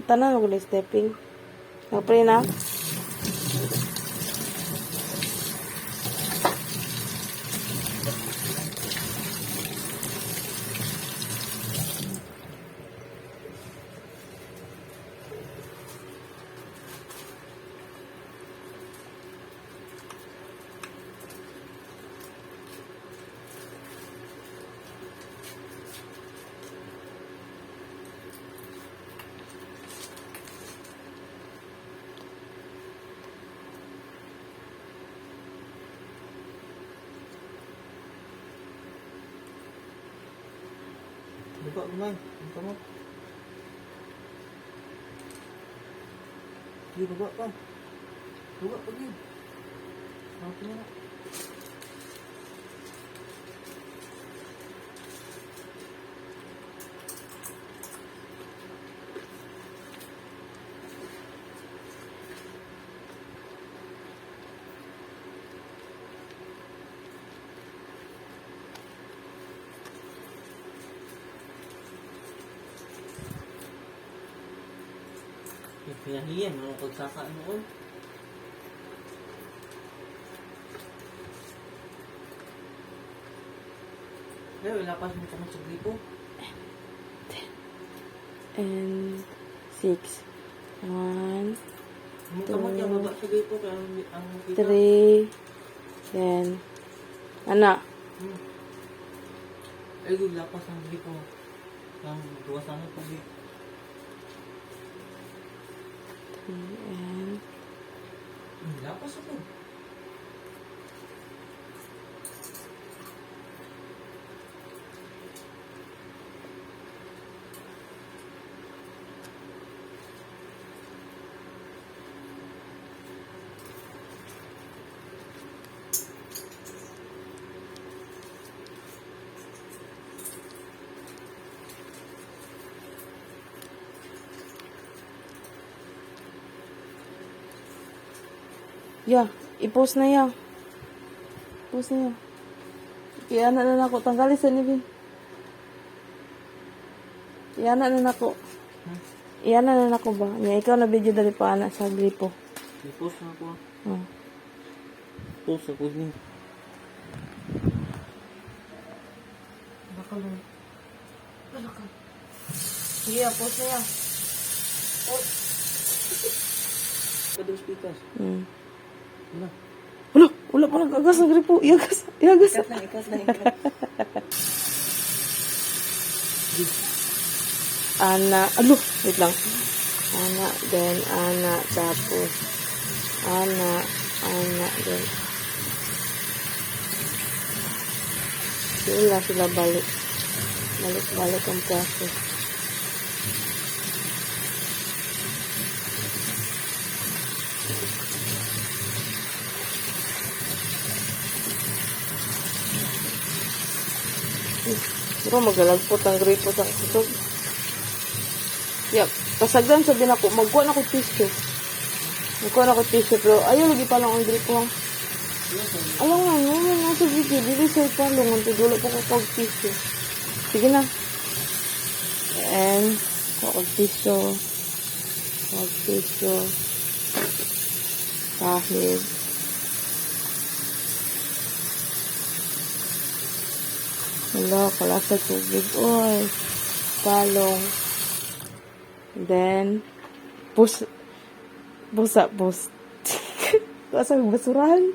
tanan mo gulis stepping. Pre na. Buka kumay. Buka mo. Sige, buka pa. Buka pa din. Buka na. Pinahiyan, ano pagsasaan mo ko? Pero ilapas mo kamot sa gripo. And 6. 1, Ang kamot yung baba sa gripo kaya ang kita. 3, then, anak. Ay, ilapas ang gripo. Ang duwa sana pag And, ilapas ako. yeah, i-post na yan. Post na yan. Iana na nako. Tanggalin sa nibin. Iana na nako. Iana na nako ba? Nga ikaw na video dali pa anak sa gripo. I-post na ako. Oh. Post ako din. Baka lang. Baka. Sige, post na yan. Kada speakers. Wala. Wala pa nag-agas ng gripo. Iagas. Ikat lang. Ana. Wait lang. Ana, then ana, tapos ana, then sila balik. Balik ang process. Pero magalagpot ang gripo sa kusog. Yup. Kasagdan sabi na ko, magkuha na ko tissue. Pero ayaw lagi pa lang ang gripo. Alam nga, nga sa video, dili sa ipalong, dulo pa ko kag tissue. Sige na. And, kag tissue. Kahit. Hello, kalasa tubig. Oy, palong. Then, busa. Kasang basurahan.